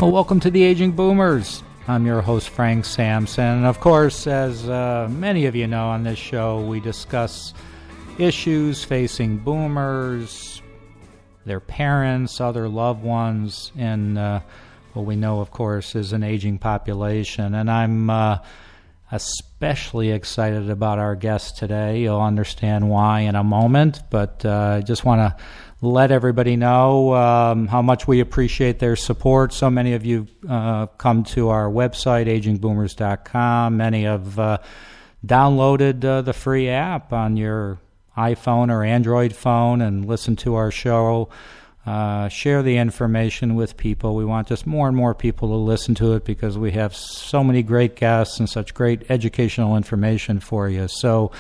Well, welcome to the Aging Boomers. I'm your host, Frank Sampson. And of course, as many of you know on this show, we discuss issues facing boomers, their parents, other loved ones, and what we know, of course, is an aging population. And I'm especially excited about our guest today. You'll understand why in a moment, but I just want to let everybody know how much we appreciate their support. So many of you come to our website, agingboomers.com. Many have downloaded the free app on your iPhone or Android phone and listen to our show. Share the information with people. We want just more and more people to listen to it because we have so many great guests and such great educational information for you. So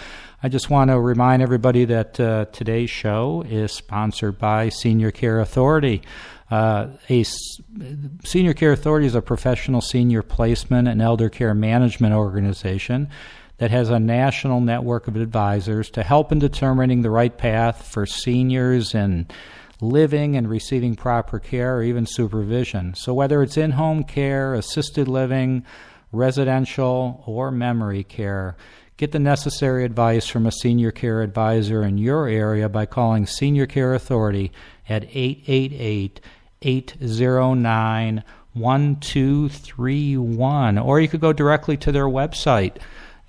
I just want to remind everybody that today's show is sponsored by Senior Care Authority. Senior Care Authority is a professional senior placement and elder care management organization that has a national network of advisors to help in determining the right path for seniors and living and receiving proper care or even supervision. So whether it's in-home care, assisted living, residential, or memory care, get the necessary advice from a senior care advisor in your area by calling Senior Care Authority at 888-809-1231. Or you could go directly to their website,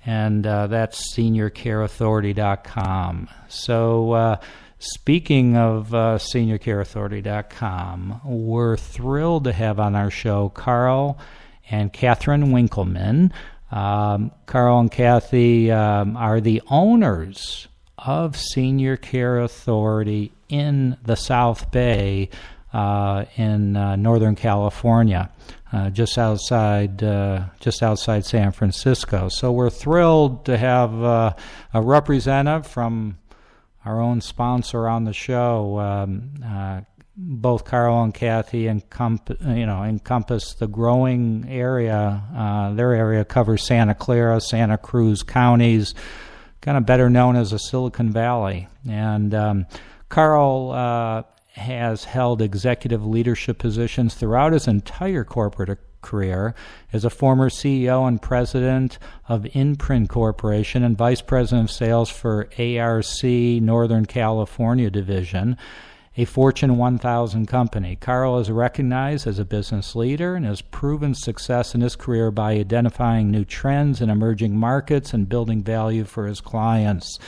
and that's seniorcareauthority.com. So speaking of seniorcareauthority.com, we're thrilled to have on our show Karl and Katherine Winkelman. Karl and Kathy are the owners of Senior Care Authority in the South Bay in Northern California, just outside San Francisco. So we're thrilled to have a representative from our own sponsor on the show. Both Karl and Kathy encompass the growing area. Their area covers Santa Clara, Santa Cruz counties, kind of better known as the Silicon Valley. And Karl has held executive leadership positions throughout his entire corporate career as a former CEO and president of Imprint Corporation and vice president of sales for ARC Northern California division, a Fortune 1000 company. Karl is recognized as a business leader and has proven success in his career by identifying new trends in emerging markets and building value for his clients.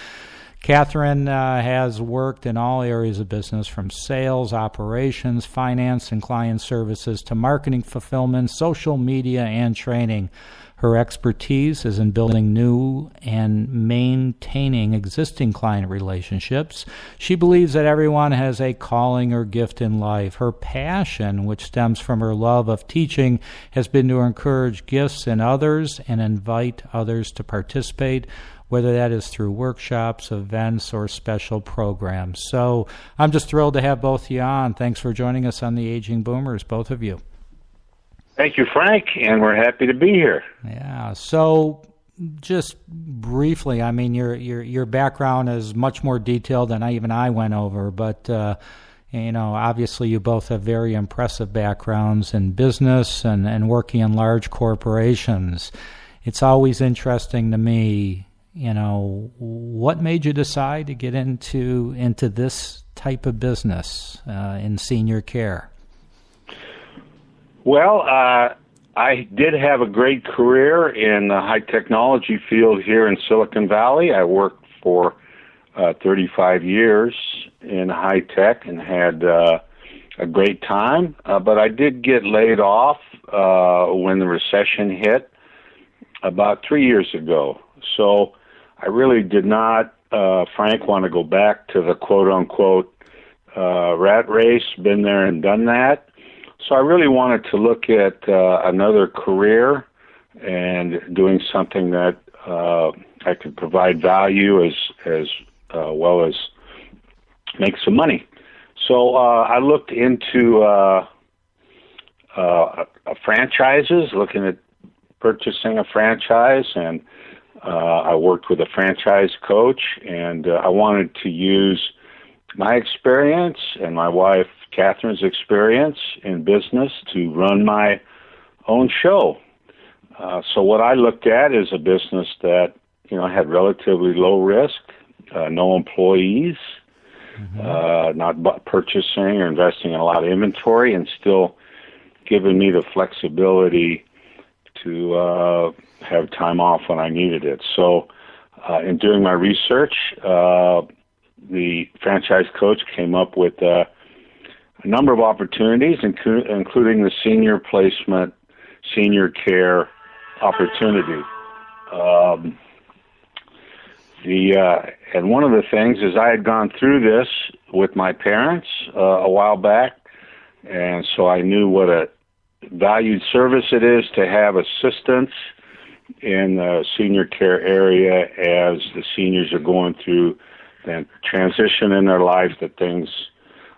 Katherine has worked in all areas of business, from sales, operations, finance, and client services to marketing, fulfillment, social media, and training. Her expertise is in building new and maintaining existing client relationships. She believes that everyone has a calling or gift in life. Her passion, which stems from her love of teaching, has been to encourage gifts in others and invite others to participate, whether that is through workshops, events, or special programs. So I'm just thrilled to have both of you on. Thanks for joining us on the Aging Boomers, both of you. Thank you, Frank, and we're happy to be here. Yeah. So, just briefly, I mean, your background is much more detailed than I went over, but obviously, you both have very impressive backgrounds in business and working in large corporations. It's always interesting to me, what made you decide to get into this type of business in senior care? Well, I did have a great career in the high technology field here in Silicon Valley. I worked for 35 years in high tech and had a great time. But I did get laid off when the recession hit about 3 years ago. So I really did not, Frank, want to go back to the quote-unquote rat race, been there and done that. So I really wanted to look at another career and doing something that I could provide value as well as make some money. So I looked into franchises, looking at purchasing a franchise, and I worked with a franchise coach, and I wanted to use my experience and my wife Katherine's experience in business to run my own show. So what I looked at is a business that, had relatively low risk, no employees, not purchasing or investing in a lot of inventory, and still giving me the flexibility to have time off when I needed it. So in doing my research, the franchise coach came up with a number of opportunities, including the senior placement, senior care opportunity. And one of the things is I had gone through this with my parents a while back, and so I knew what a valued service it is to have assistance in the senior care area as the seniors are going through and transition in their lives, that things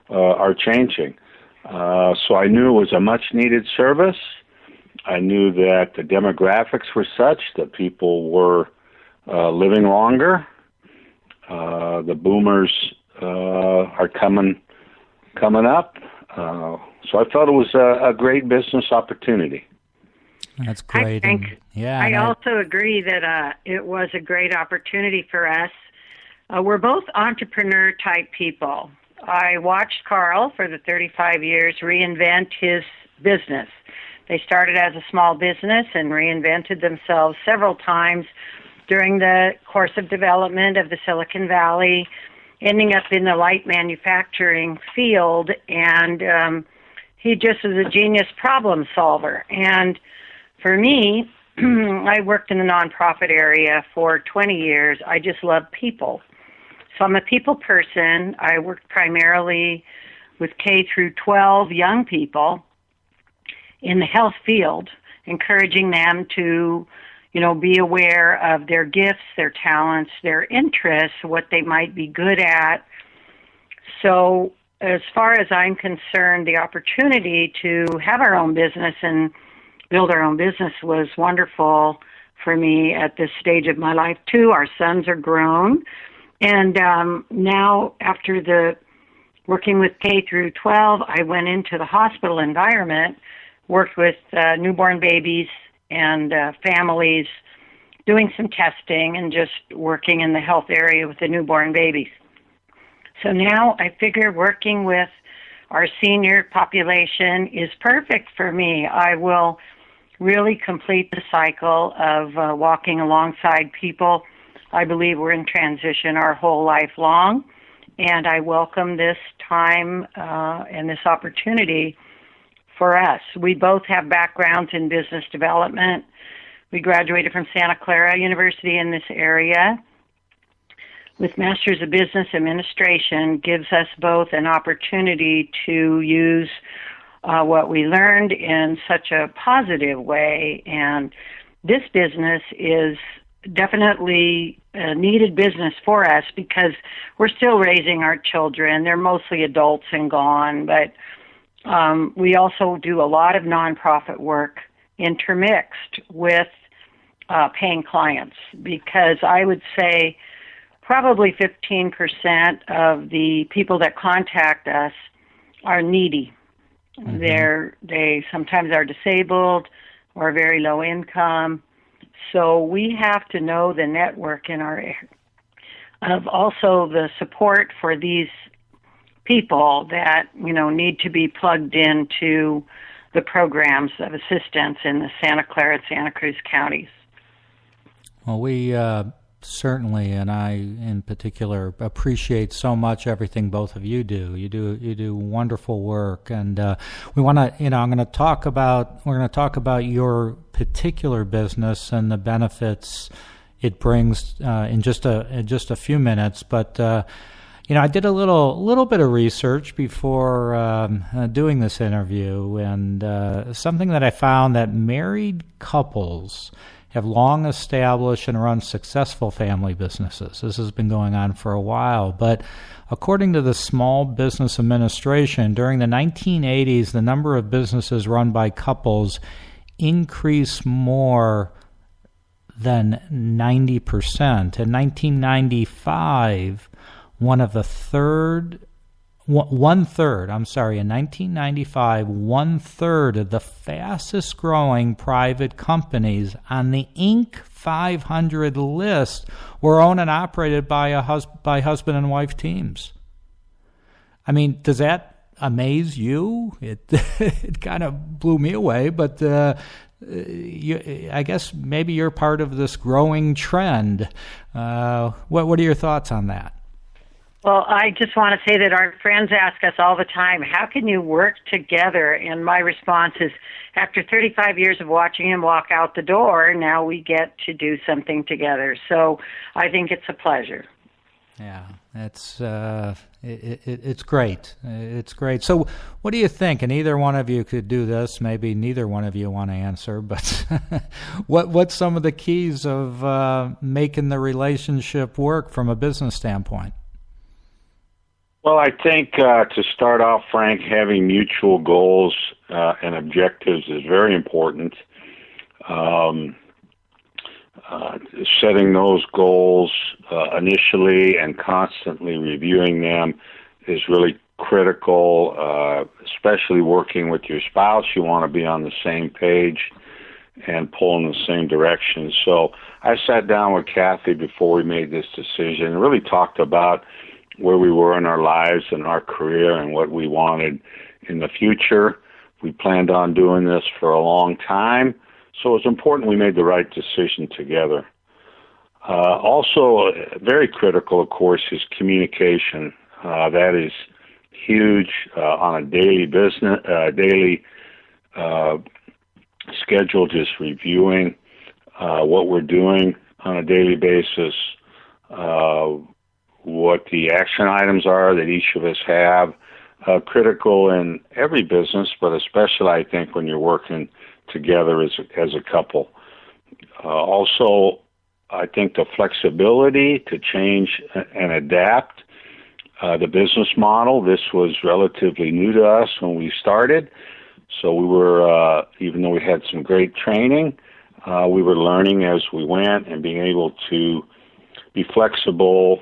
are changing. So I knew it was a much-needed service. I knew that the demographics were such that people were living longer. The boomers are coming up. So I thought it was a great business opportunity. That's great. I also agree that it was a great opportunity for us. We're both entrepreneur-type people. I watched Karl for the 35 years reinvent his business. They started as a small business and reinvented themselves several times during the course of development of the Silicon Valley, ending up in the light manufacturing field. And he just was a genius problem solver. And for me, I worked in the nonprofit area for 20 years. I just love people. So I'm a people person. I work primarily with K through 12 young people in the health field, encouraging them to, be aware of their gifts, their talents, their interests, what they might be good at. So as far as I'm concerned, the opportunity to have our own business and build our own business was wonderful for me at this stage of my life, too. Our sons are grown. And now, after the working with K through 12, I went into the hospital environment, worked with newborn babies and families, doing some testing and just working in the health area with the newborn babies. So now I figure working with our senior population is perfect for me. I will really complete the cycle of walking alongside people. I believe we're in transition our whole life long, and I welcome this time and this opportunity for us. We both have backgrounds in business development. We graduated from Santa Clara University in this area with Masters of Business Administration. Gives us both an opportunity to use what we learned in such a positive way. And this business is definitely a needed business for us because we're still raising our children. They're mostly adults and gone, but we also do a lot of nonprofit work intermixed with paying clients, because I would say probably 15% of the people that contact us are needy. Mm-hmm. They sometimes are disabled or very low income. So we have to know the network in our area of also the support for these people that, need to be plugged into the programs of assistance in the Santa Clara and Santa Cruz counties. Well, we certainly, and I in particular, appreciate so much everything both of you do. You do wonderful work, and we want to. We're going to talk about your particular business and the benefits it brings in just a few minutes. But I did a little bit of research before doing this interview, and something that I found that married couples have long established and run successful family businesses. This has been going on for a while, but according to the Small Business Administration, during the 1980s, the number of businesses run by couples increased more than 90%. In 1995, one of the third one third, I'm sorry, in 1995, one third of the fastest growing private companies on the Inc. 500 list were owned and operated by by husband and wife teams. I mean, does that amaze you? It kind of blew me away, but I guess maybe you're part of this growing trend. What are your thoughts on that? Well, I just want to say that our friends ask us all the time, how can you work together? And my response is, after 35 years of watching him walk out the door, now we get to do something together. So I think it's a pleasure. Yeah, it's great. It's great. So what do you think? And either one of you could do this. Maybe neither one of you want to answer, but what's some of the keys of making the relationship work from a business standpoint? Well, I think to start off, Frank, having mutual goals and objectives is very important. Setting those goals initially and constantly reviewing them is really critical, especially working with your spouse. You want to be on the same page and pull in the same direction. So I sat down with Kathy before we made this decision and really talked about where we were in our lives and our career and what we wanted in the future. We planned on doing this for a long time, so it's important we made the right decision together. Also, very critical, of course, is communication. That is huge on a daily schedule, just reviewing what we're doing on a daily basis, what the action items are that each of us have, critical in every business, but especially I think when you're working together as a couple. Also, I think the flexibility to change and adapt the business model. This was relatively new to us when we started, so we were, even though we had some great training, we were learning as we went, and being able to be flexible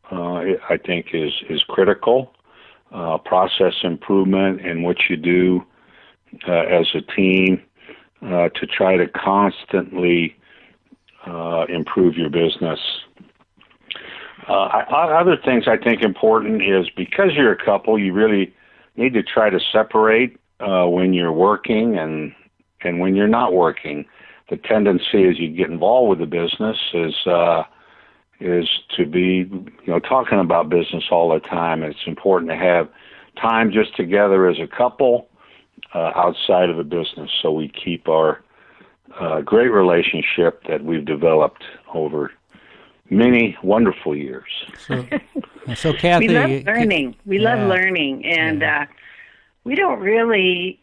I think is critical. Process improvement in what you do as a team to try to constantly improve your business. Other things I think important is, because you're a couple, you really need to try to separate when you're working and when you're not working. The tendency as you get involved with the business is to be, talking about business all the time. It's important to have time just together as a couple outside of the business, so we keep our great relationship that we've developed over many wonderful years. So Kathy, we love learning. We love learning, and we don't really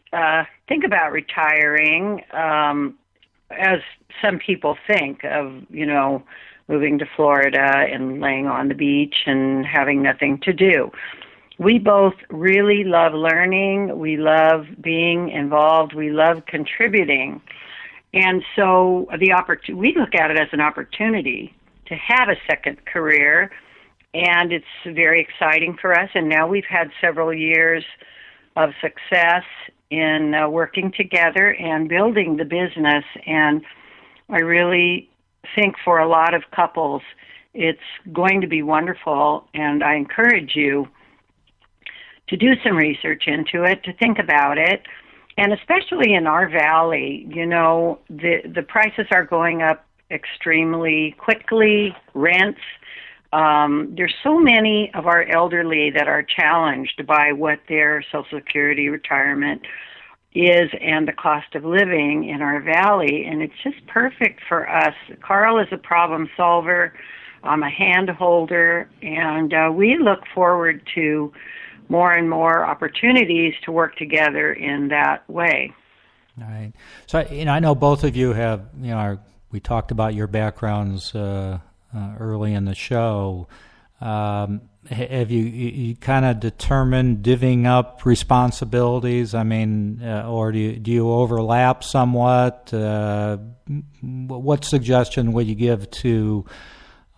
think about retiring as some people think of, moving to Florida and laying on the beach and having nothing to do. We both really love learning. We love being involved. We love contributing. And so we look at it as an opportunity to have a second career, and it's very exciting for us. And now we've had several years of success in working together and building the business. And I really think for a lot of couples, it's going to be wonderful, and I encourage you to do some research into it, to think about it, and especially in our valley, the prices are going up extremely quickly, rents. There's so many of our elderly that are challenged by what their Social Security retirement is and the cost of living in our valley, and it's just perfect for us. Karl is a problem solver. I'm a hand holder, and we look forward to more and more opportunities to work together in that way. All right. So, I know both of you have, we talked about your backgrounds early in the show. Have you kind of determined divvying up responsibilities? I mean, or do you overlap somewhat? What suggestion would you give to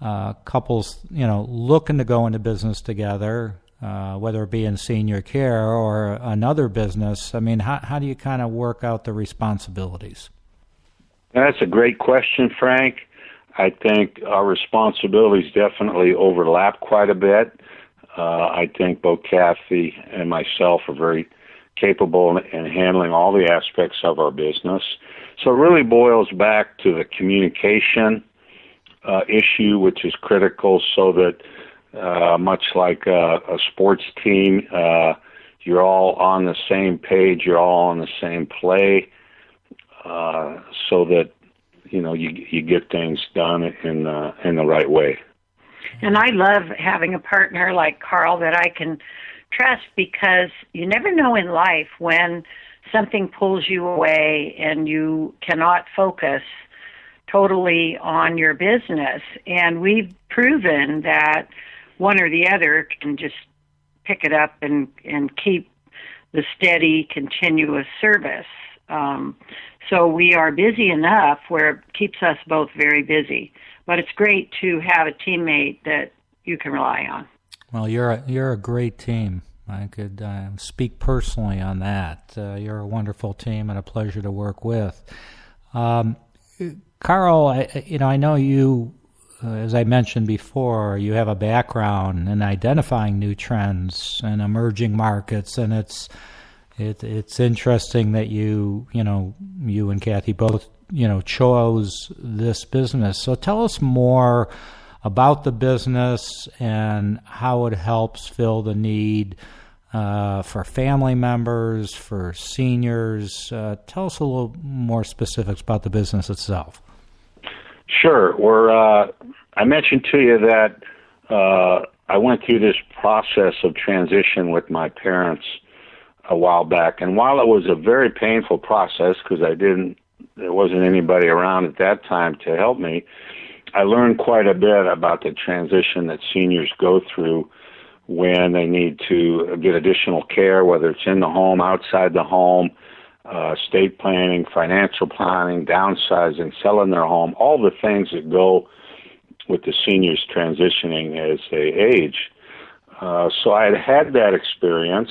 couples, looking to go into business together? whether it be in senior care or another business? I mean, how do you kind of work out the responsibilities? That's a great question, Frank. I think our responsibilities definitely overlap quite a bit. I think both Kathy and myself are very capable in handling all the aspects of our business. So it really boils back to the communication issue, which is critical, so that much like a sports team, you're all on the same page, you're all on the same play, so that you get things done in the right way. And I love having a partner like Karl that I can trust, because you never know in life when something pulls you away and you cannot focus totally on your business. And we've proven that one or the other can just pick it up and keep the steady, continuous service. So we are busy enough where it keeps us both very busy. But it's great to have a teammate that you can rely on. Well, you're a great team. I could speak personally on that. You're a wonderful team and a pleasure to work with. Karl, I know you, as I mentioned before, you have a background in identifying new trends and emerging markets, and it's interesting that you and Kathy both chose this business. So tell us more about the business and how it helps fill the need for family members, for seniors. Tell us a little more specifics about the business itself. Sure. I mentioned to you that I went through this process of transition with my parents a while back, and while it was a very painful process because there wasn't anybody around at that time to help me, I learned quite a bit about the transition that seniors go through when they need to get additional care, whether it's in the home, outside the home, estate planning, financial planning, downsizing, selling their home, all the things that go with the seniors transitioning as they age. So I had that experience,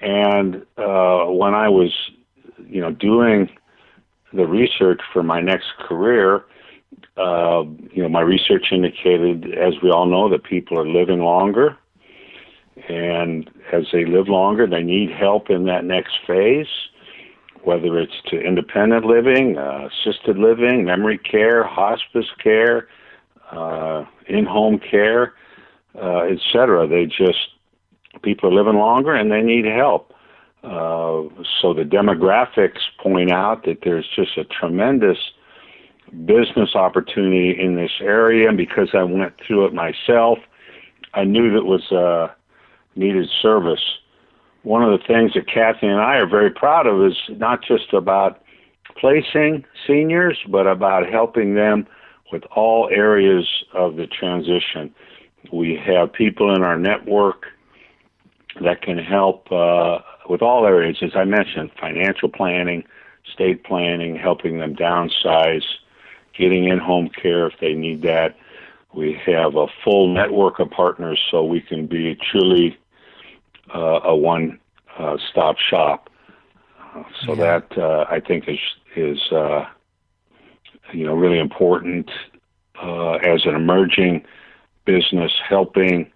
and when I was, doing the research for my next career, my research indicated, as we all know, that people are living longer, and as they live longer, they need help in that next phase, whether it's to independent living, assisted living, memory care, hospice care, in-home care, etc. People are living longer and they need help. So the demographics point out that there's just a tremendous business opportunity in this area, and because I went through it myself, I knew that was needed service. One of the things that Kathy and I are very proud of is not just about placing seniors, but about helping them with all areas of the transition. We have people in our network that can help with all areas, as I mentioned, financial planning, estate planning, helping them downsize, getting in-home care if they need that. We have a full network of partners, so we can be truly a one-stop shop. That I think is really important as an emerging business, helping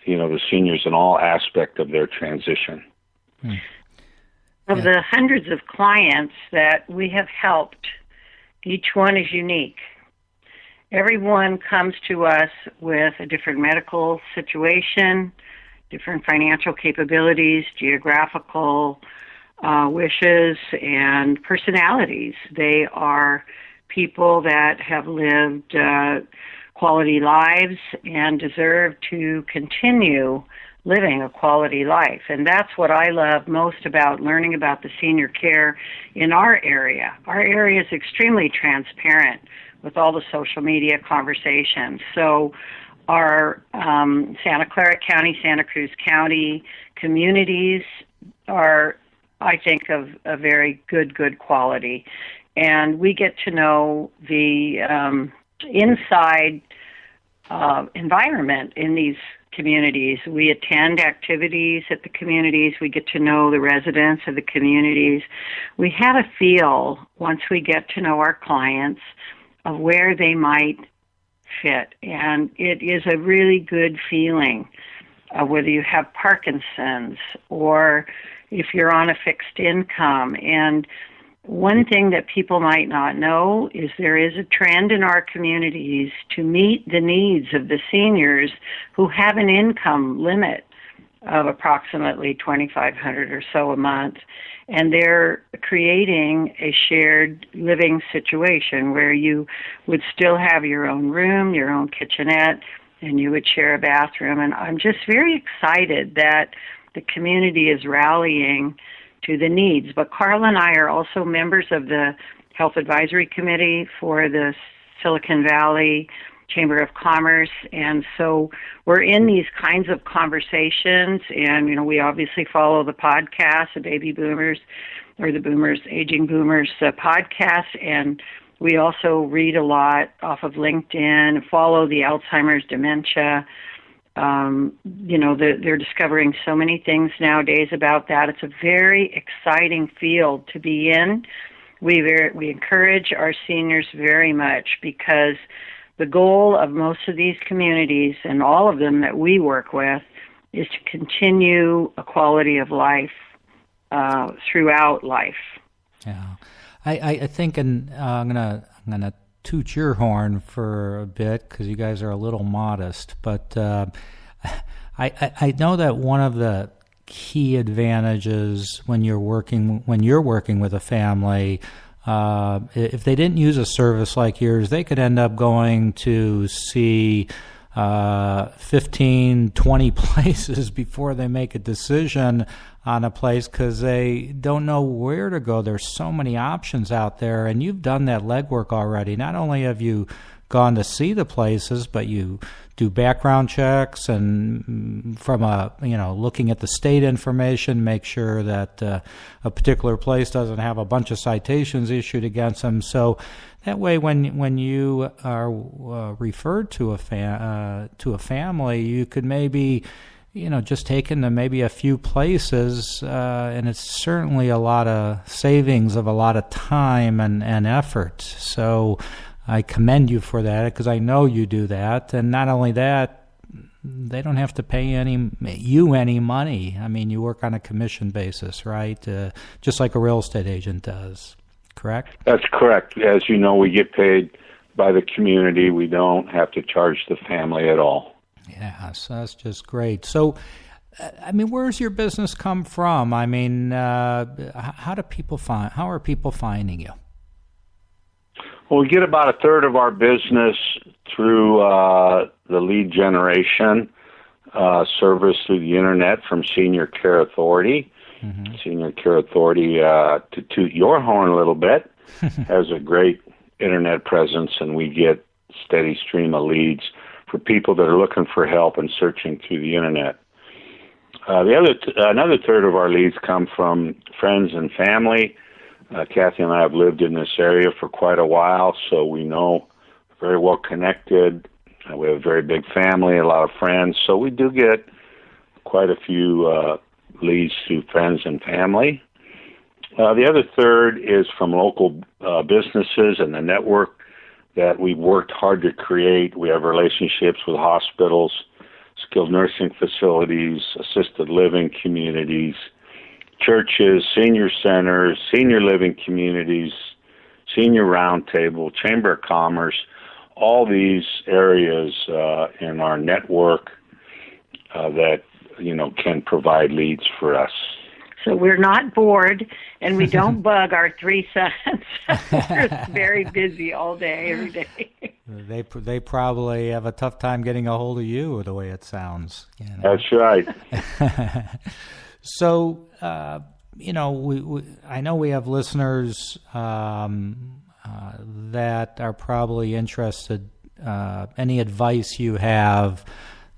the seniors in all aspects of their transition. Of the hundreds of clients that we have helped, each one is unique. Everyone comes to us with a different medical situation, different financial capabilities, geographical wishes, and personalities. They are people that have lived quality lives and deserve to continue living a quality life. And that's what I love most about learning about the senior care in our area. Our area is extremely transparent with all the social media conversations. So our Santa Clara County, Santa Cruz County communities are, I think, of a very good quality. And we get to know the inside environment in these communities. We attend activities at the communities. We get to know the residents of the communities. We have a feel, once we get to know our clients, of where they might fit. And it is a really good feeling, whether you have Parkinson's or if you're on a fixed income. And one thing that people might not know is there is a trend in our communities to meet the needs of the seniors who have an income limit of approximately $2,500 or so a month. And they're creating a shared living situation where you would still have your own room, your own kitchenette, and you would share a bathroom. And I'm just very excited that the community is rallying to the needs. But Karl and I are also members of the Health Advisory Committee for the Silicon Valley Chamber of Commerce, and so we're in these kinds of conversations, and, you know, we obviously follow the podcast, the Baby Boomers, or the Boomers, Aging Boomers podcast, and we also read a lot off of LinkedIn, follow the Alzheimer's dementia. You know, they're discovering so many things nowadays about that. It's a very exciting field to be in. We encourage our seniors very much because the goal of most of these communities and all of them that we work with is to continue a quality of life throughout life. Yeah, I think, and I'm gonna toot your horn for a bit because you guys are a little modest, but I know that one of the key advantages when you're working with a family, if they didn't use a service like yours, they could end up going to see 15, 20 places before they make a decision on a place because they don't know where to go. There's so many options out there, and you've done that legwork already. Not only have you gone to see the places, but you do background checks and from looking at the state information, make sure that a particular place doesn't have a bunch of citations issued against them. So that way, when you are referred to a family, you could maybe just take them to maybe a few places, and it's certainly a lot of savings of a lot of time and effort. So I commend you for that because I know you do that. And not only that, they don't have to pay you any money. I mean, you work on a commission basis, right? Just like a real estate agent does, correct? That's correct. As you know, we get paid by the community. We don't have to charge the family at all. Yeah, so that's just great. So, I mean, where's your business come from? I mean, how are people finding you? Well, we get about a third of our business through the lead generation service through the internet from Senior Care Authority. Mm-hmm. Senior Care Authority, to toot your horn a little bit, has a great internet presence, and we get steady stream of leads for people that are looking for help and searching through the internet. Another third of our leads come from friends and family. Kathy and I have lived in this area for quite a while, so we know very well connected. We have a very big family, a lot of friends, so we do get quite a few leads through friends and family. The other third is from local businesses and the network that we've worked hard to create. We have relationships with hospitals, skilled nursing facilities, assisted living communities, churches, senior centers, senior living communities, senior roundtable, Chamber of Commerce, all these areas in our network that can provide leads for us. So we're not bored, and we don't bug our 3 sons. We're very busy all day, every day. They probably have a tough time getting a hold of you, the way it sounds. That's right. So, I know we have listeners that are probably interested. Any advice you have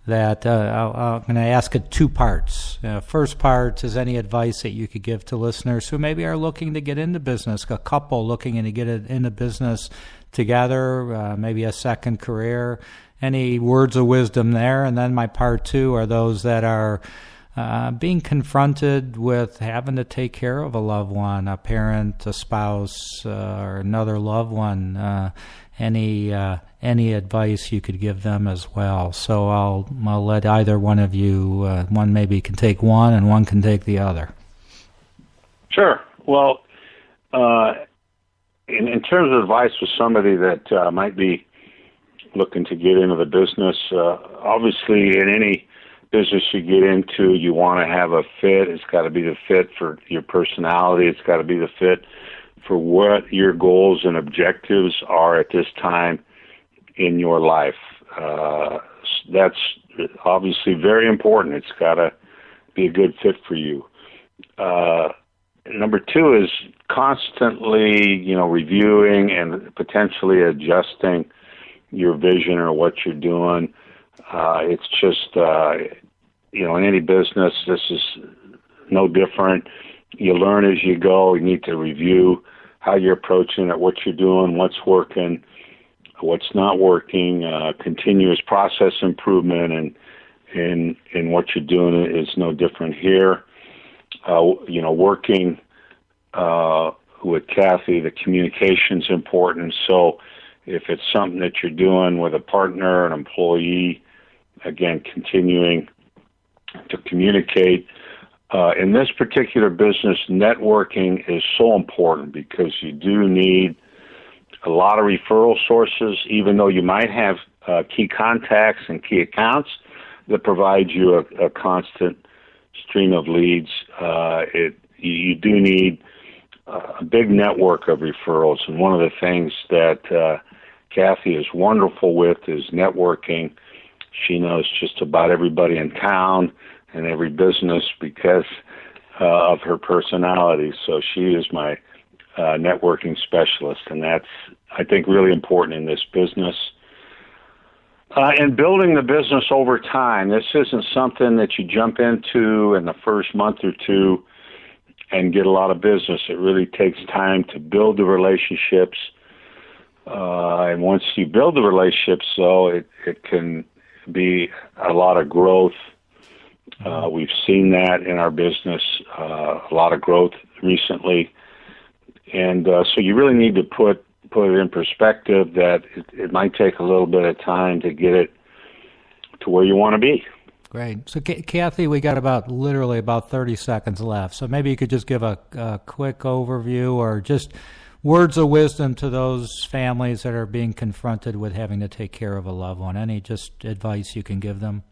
that I'm going to ask it 2 parts. First part is any advice that you could give to listeners who maybe are looking to get into business, a couple looking to get into business together, maybe a second career. any words of wisdom there? And then my part two are those that are being confronted with having to take care of a loved one, a parent, a spouse, or another loved one. Any advice you could give them as well? So I'll let either one of you, one maybe can take one and one can take the other. Sure. Well, in terms of advice for somebody that might be looking to get into the business, obviously in any business you get into, you want to have a fit. It's got to be the fit for your personality. It's got to be the fit for what your goals and objectives are at this time in your life. That's obviously very important. It's got to be a good fit for you. Number two is constantly, reviewing and potentially adjusting your vision or what you're doing. It's just, in any business, this is no different. You learn as you go. You need to review how you're approaching it, what you're doing, what's working, what's not working. Continuous process improvement and what you're doing is no different here. Working with Kathy, the communication's important. So if it's something that you're doing with a partner, an employee, again, continuing to communicate. In this particular business, networking is so important because you do need a lot of referral sources, even though you might have key contacts and key accounts that provide you a constant stream of leads. You do need a big network of referrals, and one of the things that Kathy is wonderful with is networking. She knows just about everybody in town and every business because of her personality. So she is my networking specialist, and that's, I think, really important in this business. And building the business over time. This isn't something that you jump into in the first month or two and get a lot of business. It really takes time to build the relationships. And once you build the relationships, though, it can be a lot of growth. We've seen that in our business, a lot of growth recently. And so you really need to put it in perspective that it might take a little bit of time to get it to where you want to be. Great. So, Kathy, we got literally about 30 seconds left. So maybe you could just give a quick overview or just words of wisdom to those families that are being confronted with having to take care of a loved one. Any just advice you can give them?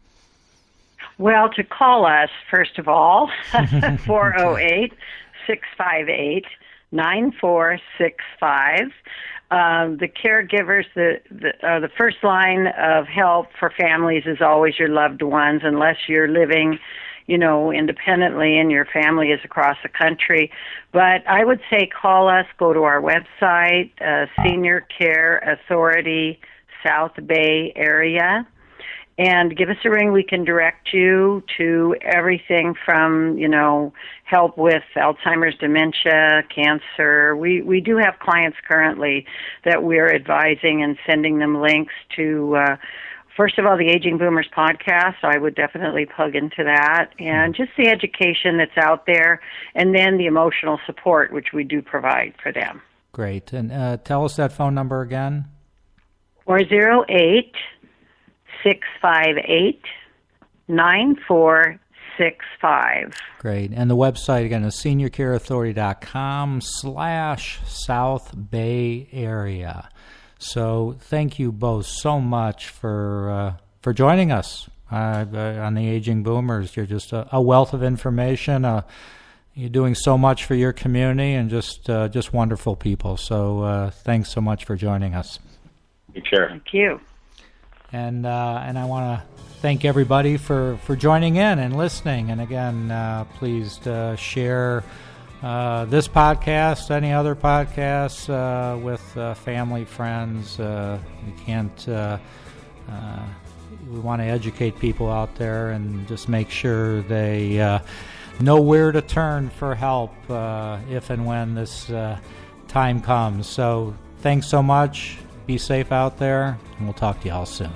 Well, to call us, first of all, 408-658-9465. The caregivers, the first line of help for families is always your loved ones, unless you're living, independently and your family is across the country. But I would say call us, go to our website, Senior Care Authority, South Bay area, and give us a ring. We can direct you to everything from, help with Alzheimer's, dementia, cancer. We do have clients currently that we're advising and sending them links to, first of all, the Aging Boomers podcast. I would definitely plug into that. And just the education that's out there, and then the emotional support, which we do provide for them. Great. And tell us that phone number again. 408-658-9465. Great. And the website, again, is seniorcareauthority.com/South Bay Area. So thank you both so much for joining us on the Aging Boomers. You're just a wealth of information. You're doing so much for your community and just wonderful people. So thanks so much for joining us. Sure. Thank you. And I want to thank everybody for joining in and listening. And again, please share this podcast, any other podcasts with family, friends. We want to educate people out there and just make sure they know where to turn for help if and when this time comes. So thanks so much. Be safe out there, and we'll talk to you all soon.